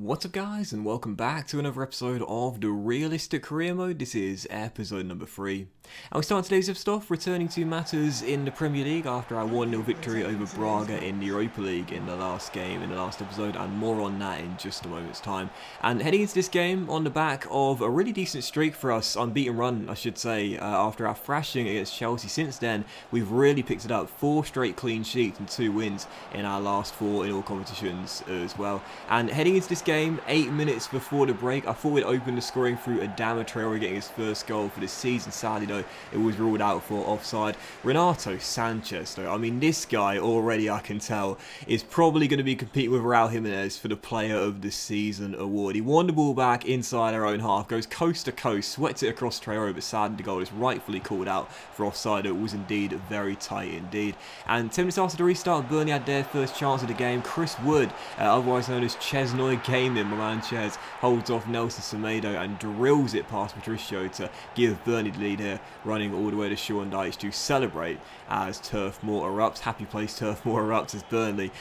What's up guys, and welcome back to another episode of the Realistic Career Mode. This is episode number 3. And we start today's episode off returning to matters in the Premier League after our 1-0 victory over Braga in the Europa League in the last game, in the last episode, and more on that in just a moment's time. And heading into this game on the back of a really decent streak for us, unbeaten run I should say, after our thrashing against Chelsea. Since then, we've really picked it up, 4 straight clean sheets and 2 wins in our last 4 in all competitions as well. And heading into this game, 8 minutes before the break, I thought we'd open the scoring through Adama Traore getting his first goal for the season. Sadly though, it was ruled out for offside. Renato Sanchez though, I mean this guy already I can tell is probably going to be competing with Raul Jimenez for the Player of the Season award. He won the ball back inside our own half, goes coast to coast, sweats it across Traore, but sadly the goal is rightfully called out for offside. It was indeed very tight indeed. And 10 minutes after the restart, Burnley had their first chance of the game. Chris Wood, otherwise known as Chesnoy Gaming, my man Ches, holds off Nelson Semedo and drills it past Patricio to give Burnley the lead here, running all the way to Sean Dyche to celebrate as Turf Moor erupts. Happy place Turf Moor erupts as Burnley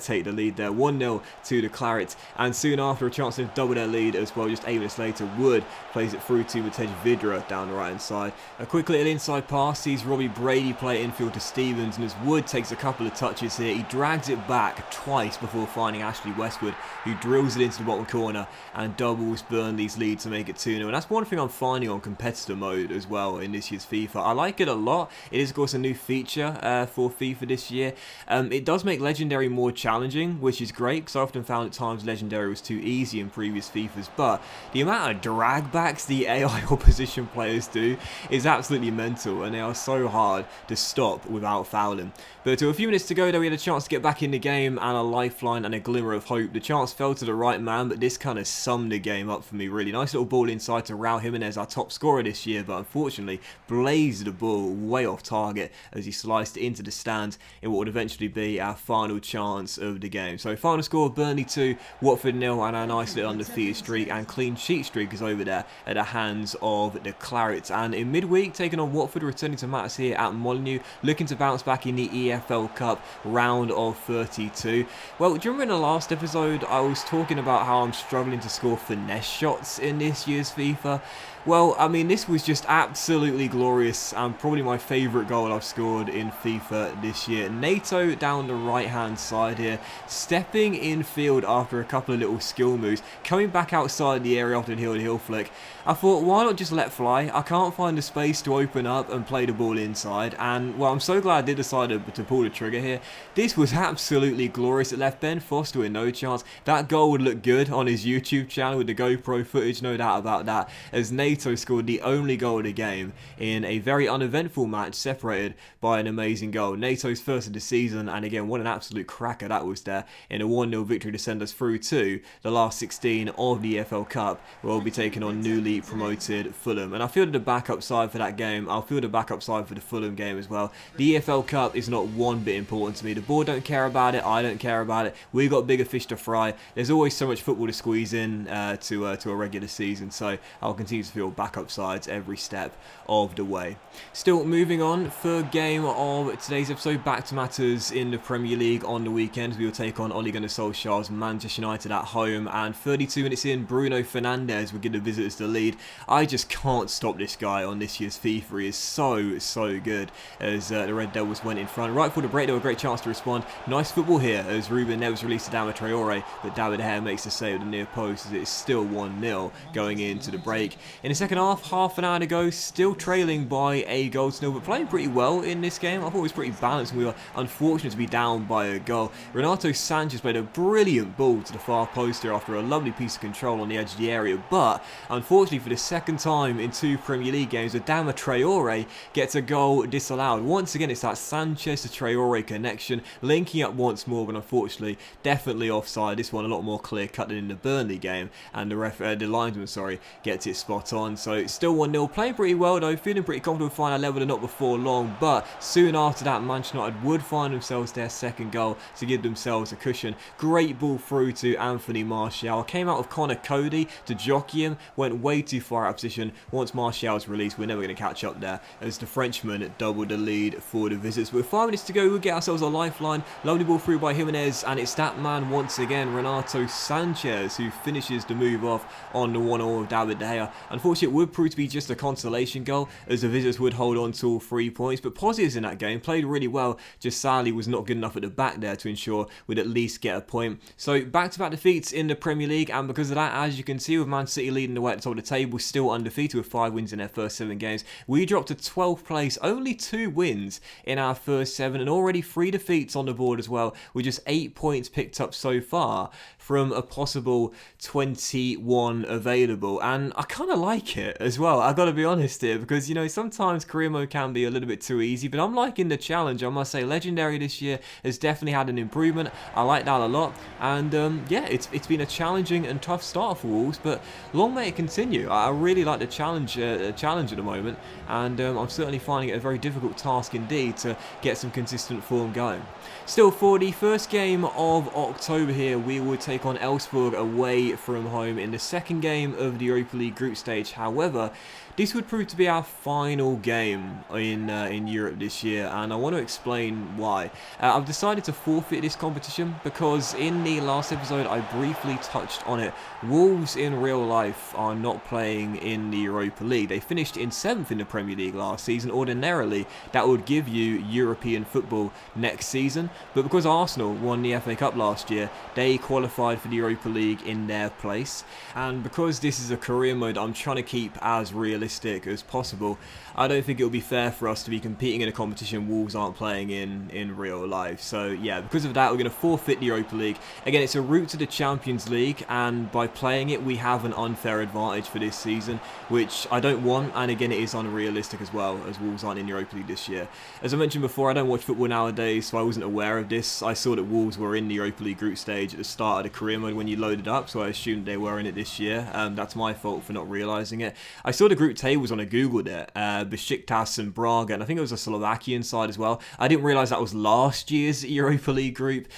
take the lead there, 1-0 to the Clarets. And soon after, a chance to double their lead as well. Just 8 minutes later, Wood plays it through to Matej Vidra down the right hand side. A quick little inside pass sees Robbie Brady play infield to Stevens, and as Wood takes a couple of touches here, he drags it back twice before finding Ashley Westwood, who drills it into the bottom corner and doubles Burnley's lead to make it 2-0. And that's one thing I'm finding on competitor mode as well in this year's FIFA. I like it a lot. It is of course a new feature for FIFA this year. It does make Legendary more challenging, which is great, because I often found at times Legendary was too easy in previous FIFAs, but the amount of drag backs the AI opposition players do is absolutely mental, and they are so hard to stop without fouling. But to a few minutes to go though, we had a chance to get back in the game and a lifeline and a glimmer of hope. The chance fell to the right man, but this kind of summed the game up for me really. Nice little ball inside to Raul Jimenez, our top scorer this year, but unfortunately blazed the ball way off target as he sliced it into the stands in what would eventually be our final chance of the game. So final score, Burnley 2, Watford 0, and our nice little undefeated streak and clean sheet streak is over there at the hands of the Clarets. And in midweek, taking on Watford, returning to matters here at Molineux, looking to bounce back in the EFL Cup round of 32. Well, do you remember in the last episode I was talking about how I'm struggling to score finesse shots in this year's FIFA? Well, I mean, this was just absolutely glorious and probably my favourite goal I've scored in FIFA this year. Nato down the right-hand side here, stepping in field after a couple of little skill moves, coming back outside the area after the heel-to-heel flick. I thought, why not just let fly? I can't find the space to open up and play the ball inside, and well, I'm so glad I did decide to pull the trigger here. This was absolutely glorious. It left Ben Foster with no chance. That goal would look good on his YouTube channel with the GoPro footage, no doubt about that, as Nato scored the only goal of the game in a very uneventful match separated by an amazing goal. Nato's first of the season, and again, what an absolute cracker that was there in a 1-0 victory to send us through to the last 16 of the EFL Cup, where we'll be taking on newly promoted Fulham. And I fielded the backup side for that game. I'll field the backup side for the Fulham game as well. The EFL Cup is not one bit important to me. The board don't care about it. I don't care about it. We've got bigger fish to fry. There's always so much football to squeeze in to a regular season, so I'll continue to field backup sides every step of the way. Still moving on, third game of today's episode, back to matters in the Premier League on the weekend. We will take on Ole Gunnar Solskjaer's Manchester United at home, and 32 minutes in, Bruno Fernandes will give the visitors the lead. I just can't stop this guy on this year's FIFA. He is so good as the Red Devils went in front. Right for the break, though, a great chance to respond. Nice football here as Ruben Neves released to Adama Traore, but David Hare makes the save at the near post as it is still 1-0 going into the break. In the second half an hour to go, still trailing by a goal to nil, but playing pretty well in this game. I thought it was pretty balanced, and we were unfortunate to be down by a goal. Renato Sanchez played a brilliant ball to the far post here after a lovely piece of control on the edge of the area, but unfortunately for the second time in 2 Premier League games, Adama Traore gets a goal disallowed. Once again, it's that Sanchez to Traore connection, linking up once more, but unfortunately definitely offside. This one a lot more clear cut than in the Burnley game, and the linesman gets it spot on. So it's still 1-0, playing pretty well though, feeling pretty confident with finding a level and not before long, but soon after that Manchester United would find themselves their second goal to give themselves a cushion. Great ball through to Anthony Martial, came out of Connor Cody to jockey him, went way too far out of position. Once Martial's released, we're never going to catch up there as the Frenchman doubled the lead for the visitors. With 5 minutes to go, we'll get ourselves a lifeline. Lovely ball through by Jimenez, and it's that man once again, Renato Sanchez, who finishes the move off on the 1-0 of David De Gea. Unfortunately, it would prove to be just a consolation goal, as the visitors would hold on to all 3 points, but positives in that game, played really well, just sadly was not good enough at the back there to ensure we'd at least get a point. So back-to-back defeats in the Premier League, and because of that, as you can see, with Man City leading the way at the top of the table, still undefeated with 5 wins in their first 7 games, we dropped to 12th place, only 2 wins in our first 7, and already 3 defeats on the board as well, with just 8 points picked up so far from a possible 21 available. And I kind of like it as well, I gotta be honest here, because, you know, sometimes career mode can be a little bit too easy, but I'm liking the challenge. I must say, Legendary this year has definitely had an improvement. I like that a lot, and yeah, it's been a challenging and tough start for Wolves, but long may it continue. I really like the challenge at the moment, and I'm certainly finding it a very difficult task indeed to get some consistent form going. Still, for the first game of October here, we will take on Elfsborg away from home in the second game of the Europa League group stage. However, this would prove to be our final game in Europe this year, and I want to explain why. I've decided to forfeit this competition because in the last episode I briefly touched on it. Wolves in real life are not playing in the Europa League. They finished in 7th in the Premier League last season. Ordinarily, that would give you European football next season, but because Arsenal won the FA Cup last year, they qualified for the Europa League in their place, and because this is a career mode I'm trying to keep as realistic as possible, I don't think it will be fair for us to be competing in a competition Wolves aren't playing in real life. So yeah, because of that, we're going to forfeit the Europa League. Again, it's a route to the Champions League, and by playing it we have an unfair advantage for this season, which I don't want, and again it is unrealistic as well, as Wolves aren't in the Europa League this year. As I mentioned before, I don't watch football nowadays, so I wasn't aware of this. I saw that Wolves were in the Europa League group stage at the start of the career mode when you loaded up, so I assumed they were in it this year. That's my fault for not realising it. I saw the group tables when I googled it, Besiktas and Braga, and I think it was a Slovakian side as well. I didn't realise that was last year's Europa League group,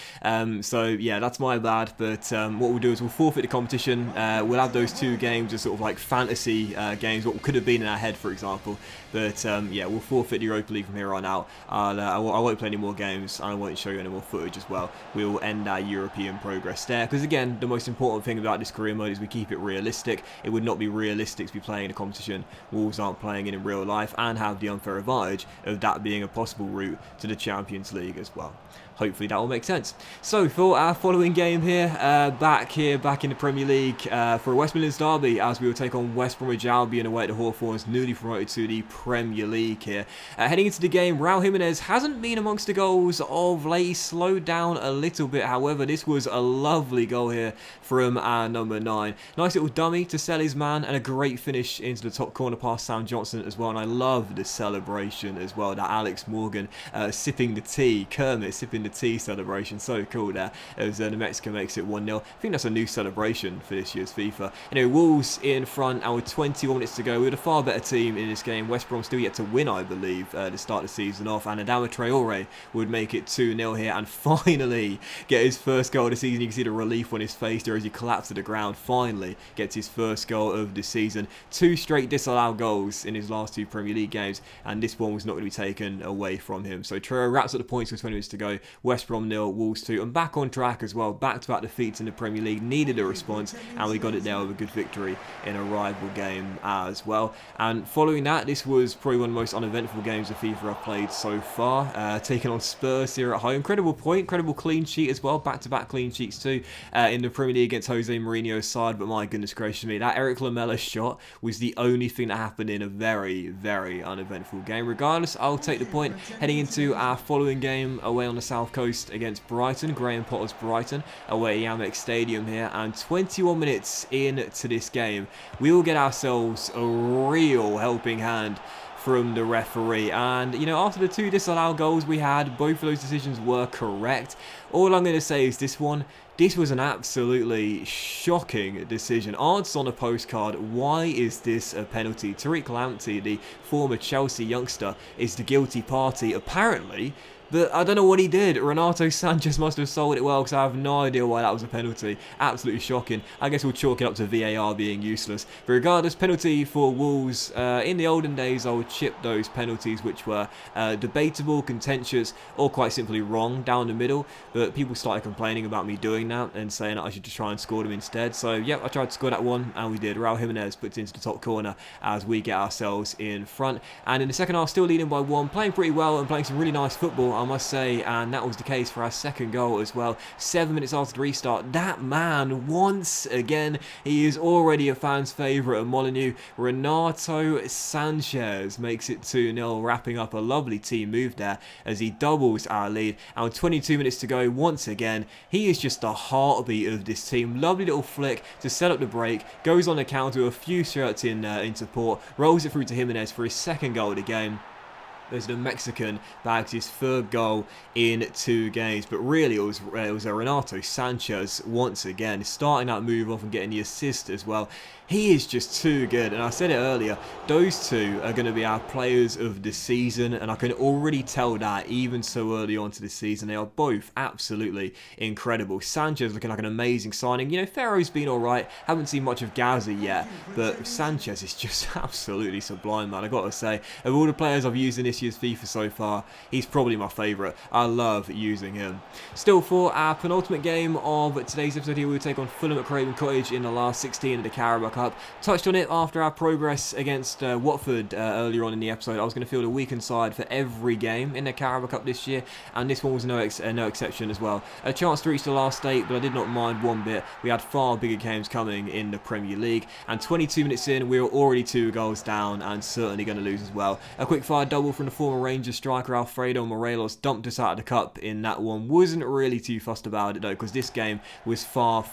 so yeah, that's my bad. But what we'll do is we'll forfeit the competition. We'll have those 2 games as sort of like fantasy games, what could have been in our head, for example. But yeah, we'll forfeit the Europa League from here on out. I won't play any more games, and I won't show you any more footage as well. We'll end our European progress there, because again, the most important thing about this career mode is we keep it realistic. It would not be realistic to be playing in a competition Wolves aren't playing in real life, and have the unfair advantage of that being a possible route to the Champions League as well. Hopefully that will make sense. So for our following game here, back in the Premier League for a West Midlands derby, as we will take on West Bromwich Albion away at the Hawthorns, newly promoted to the Premier League here. Heading into the game, Raul Jimenez hasn't been amongst the goals of late. He slowed down a little bit. However, this was a lovely goal here from our number 9. Nice little dummy to sell his man, and a great finish into the top corner past Sam Johnson as well. And I love the celebration as well, that Alex Morgan sipping the tea, Kermit sipping the tea celebration, so cool there, as the Mexican makes it 1-0. I think that's a new celebration for this year's FIFA. Anyway, Wolves in front, and with 21 minutes to go, we're the far better team in this game. West Brom still yet to win, I believe, to start the season off, and Adama Traore would make it 2-0 here, and finally get his first goal of the season. You can see the relief on his face there as he collapsed to the ground. Finally gets his first goal of the season. 2 straight disallowed goals in his last 2 Premier League games, and this one was not going to be taken away from him. So Traore wraps up the points with 20 minutes to go. West Brom 0, Wolves 2, and back on track as well. Back-to-back defeats in the Premier League, needed a response, and we got it there with a good victory in a rival game as well. And following that, this was probably one of the most uneventful games of FIFA I've played so far, taking on Spurs here at home. Incredible point, incredible clean sheet as well, back-to-back clean sheets too in the Premier League against Jose Mourinho's side. But my goodness gracious me, that Eric Lamela shot was the only thing that happened in a very, very uneventful game. Regardless, I'll take the point heading into our following game away on the south coast against Brighton, Graham Potter's Brighton, away at Amex Stadium here. And 21 minutes into this game, we will get ourselves a real helping hand from the referee. And you know, after the 2 disallowed goals we had, both of those decisions were correct. All I'm going to say is this was an absolutely shocking decision. Answer on a postcard, why is this a penalty? Tariq Lamptey, the former Chelsea youngster, is the guilty party. Apparently, But I don't know what he did. Renato Sanchez must have sold it well, because I have no idea why that was a penalty. Absolutely shocking. I guess we'll chalk it up to VAR being useless. But regardless, penalty for Wolves. In the olden days, I would chip those penalties which were debatable, contentious, or quite simply wrong down the middle. But people started complaining about me doing that and saying that I should just try and score them instead. So, yep, I tried to score that one, and we did. Raul Jimenez puts it into the top corner as we get ourselves in front. And in the second half, still leading by 1, playing pretty well and playing some really nice football, I must say, and that was the case for our second goal as well. 7 minutes after the restart, that man, once again, he is already a fan's favourite at Molineux. Renato Sanchez makes it 2-0, wrapping up a lovely team move there as he doubles our lead. And with 22 minutes to go, once again, he is just the heartbeat of this team. Lovely little flick to set up the break, goes on the counter with a few shirts in support, rolls it through to Jimenez for his second goal of the game. There's the Mexican bags his third goal in 2 games. But really, it was a Renato Sanchez once again, starting that move off and getting the assist as well. He is just too good, and I said it earlier, those two are going to be our players of the season, and I can already tell that even so early on to the season. They are both absolutely incredible. Sanchez looking like an amazing signing. You know, Ferro's been alright, haven't seen much of Gaza yet, but Sanchez is just absolutely sublime, man. I got to say, of all the players I've used in this year's FIFA so far, he's probably my favourite. I love using him. Still, for our penultimate game of today's episode here, we'll take on Fulham at Craven Cottage in the last 16 of the Carabao Cup. Touched on it after our progress against Watford earlier on in the episode. I was going to field a weakened side for every game in the Carabao Cup this year, and this one was no exception as well. A chance to reach the last 8, but I did not mind one bit. We had far bigger games coming in the Premier League, and 22 minutes in, we were already 2 goals down and certainly going to lose as well. A quick fire double from the former Rangers striker Alfredo Morelos dumped us out of the cup in that one. Wasn't really too fussed about it though, because this game was far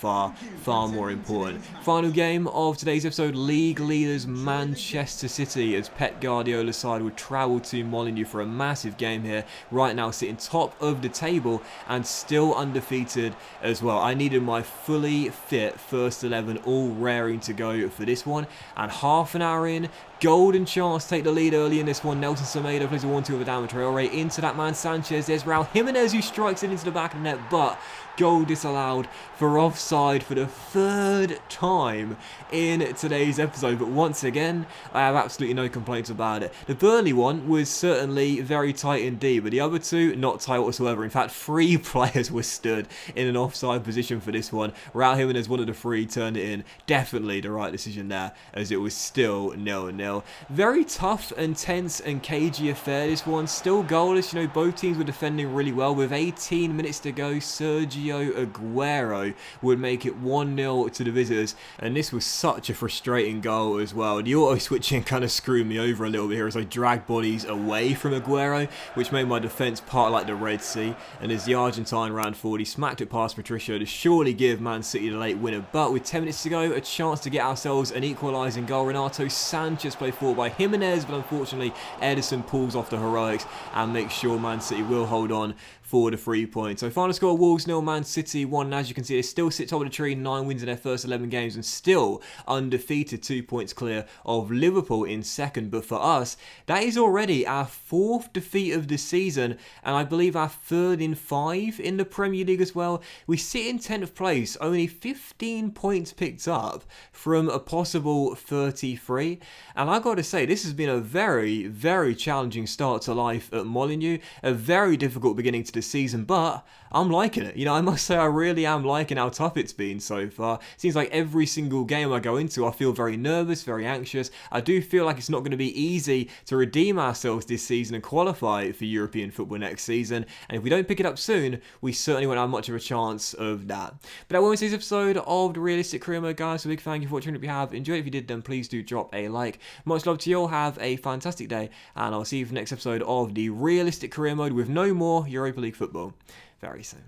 more important. Final game of today's episode, league leaders Manchester City, as Pep Guardiola's side would travel to Molineux for a massive game here. Right now sitting top of the table and still undefeated as well. I needed my fully fit first 11 all raring to go for this one, and half an hour in, golden chance to take the lead early in this one. Nelson Semedo plays a 1-2 with Adama Traore into that man Sanchez. There's Raul Jimenez who strikes it into the back of the net, but goal disallowed for offside for the 3rd time in today's episode. But once again, I have absolutely no complaints about it. The Burnley one was certainly very tight indeed, but the other 2 not tight whatsoever. In fact, 3 players were stood in an offside position for this one. Raul Jimenez, one of the 3, turned it in. Definitely the right decision there, as it was still 0-0. Very tough and tense and cagey affair, this one. Still goalless. You know, both teams were defending really well. With 18 minutes to go, Sergio Aguero would make it 1-0 to the visitors, and this was such a frustrating goal as well. The auto switching kind of screwed me over a little bit here as I dragged bodies away from Aguero, which made my defence part like the Red Sea, and as the Argentine ran forward, he smacked it past Patricio to surely give Man City the late winner. But with 10 minutes to go, a chance to get ourselves an equalising goal. Renato Sanchez played forward by Jimenez, but unfortunately Ederson pulls off the heroics and makes sure Man City will hold on for the 3 points. So final score, Wolves 0, Man City 1. And as you can see, they still sit top of the tree, 9 wins in their first 11 games and still undefeated, 2 points clear of Liverpool in second. But for us, that is already our 4th defeat of the season, and I believe our 3rd in 5 in the Premier League as well. We sit in 10th place, only 15 points picked up from a possible 33. And I got to say, this has been a very challenging start to life at Molineux, a very difficult beginning to the season, but I'm liking it. You know, I must say I really am liking how tough it's been so far. Seems like every single game I go into, I feel very nervous, very anxious. I do feel like it's not going to be easy to redeem ourselves this season and qualify for European football next season. And if we don't pick it up soon, we certainly won't have much of a chance of that. But that won't be this episode of the Realistic Career Mode, guys. So big thank you for watching. If you have enjoyed it, if you did, then please do drop a like. Much love to you all. Have a fantastic day, and I'll see you for the next episode of the Realistic Career Mode with no more Europa League football very soon.